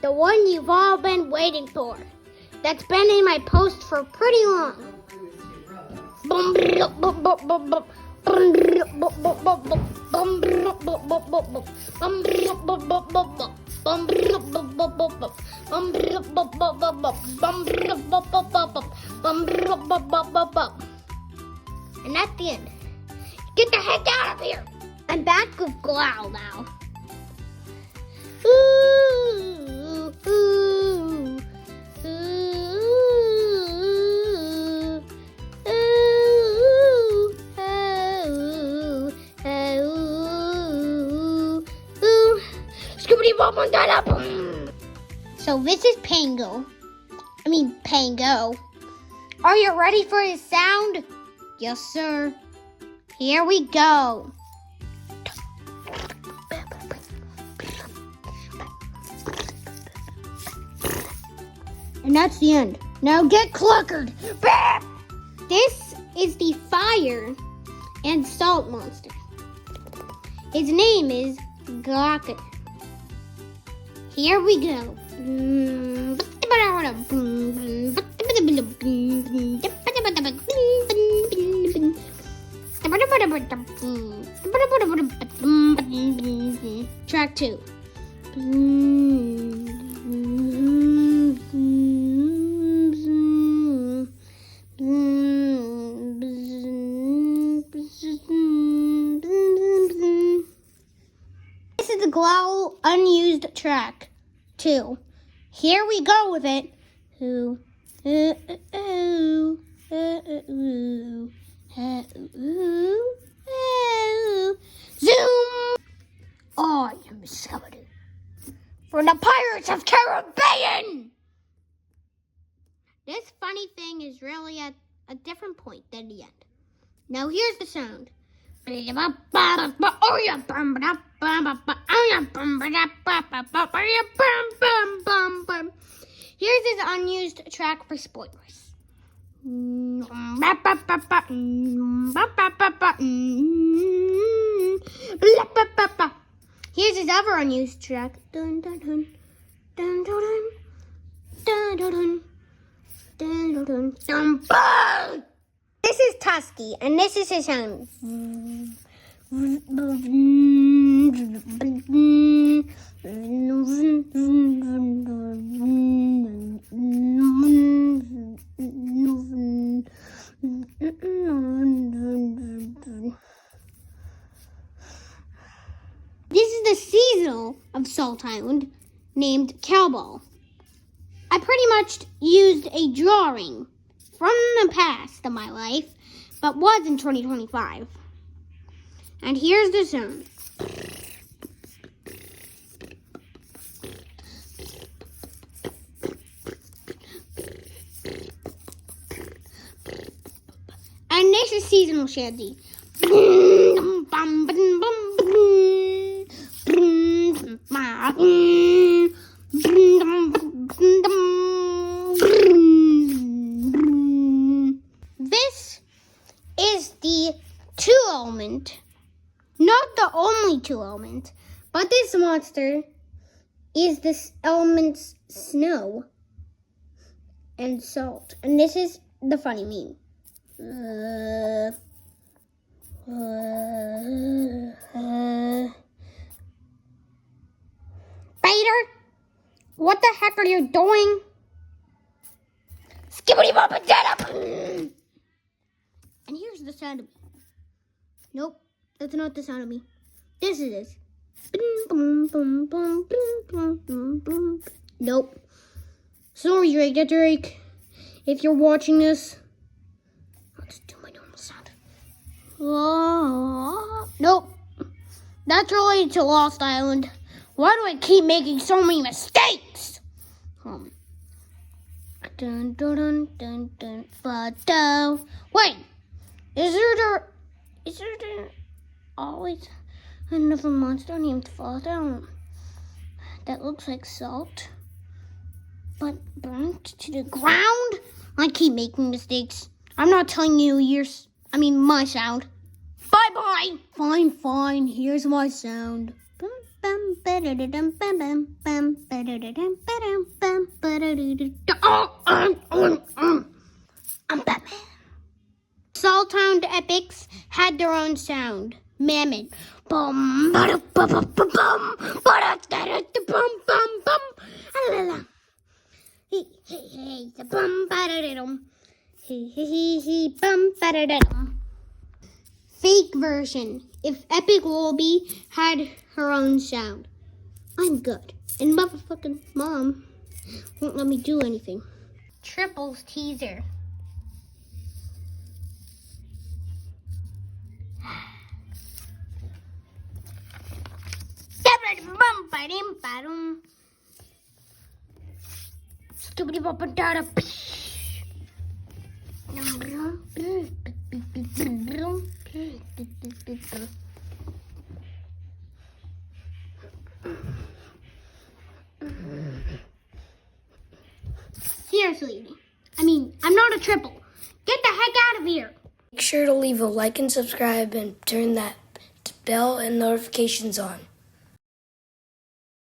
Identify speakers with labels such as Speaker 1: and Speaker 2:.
Speaker 1: The one you've all been waiting for. That's been in my post for pretty long. And that's the end. Get the heck out of here! I'm back with Growl now. Ooh, ooh, ooh, ooh, ooh, ooh. So this is Pango. Are you ready for his sound? Yes, sir. Here we go. And that's the end. Now get cluckered. This is the fire and salt monster. His name is Glocker. Here we go. Track 2. This is the Growl unused track 2. Here we go with it. Zoom! I am somebody for the Pirates of Caribbean! This funny thing is really at a different point than the end. Now here's the sound. Here's his unused track for spoilers. Here's his other unused track. Dun, dun, dun, dun, dun, dun, dun, dun, dun, dun, dun, dun. This is Tusky, and this is his sound. This is the seasonal of Salt Island named Cowball. I pretty much used a drawing from the past of my life, but was in 2025. And here's the sound. And this is seasonal shanty. This is the 2-element, not the only 2-element, but this monster is this element's snow and salt. And this is the funny meme. Bader, what the heck are you doing? Skibbity bop and dead up. And here's the sound of me. Nope, that's not the sound of me. This is this. Nope. Sorry, Drake. If you're watching this, I'll just do my normal sound. Nope. That's related to Lost Island. Why do I keep making so many mistakes? Dun, dun, dun, dun, dun, wait, is there always another monster named Fallout that looks like salt, but burnt to the ground? I keep making mistakes. I'm not telling you my sound. Bye-bye. Fine. Here's my sound. Bum, bum, I'm Batman. Salthound epics had their own sound. Mammoth. Bum, bada, bum, bum, bum, bum, bada, da, da, da, bum, bum, bum. Ah, la, la. Hey, hey, hey, the bum, bada, da, dum. He, bum, bada, da, dum. Fake version. If Epic Wolby had her own sound. I'm good. And motherfucking mom won't let me do anything. Triples teaser. Seriously, I'm not a triple. Get the heck out of here.
Speaker 2: Make sure to leave a like and subscribe and turn that bell and notifications on.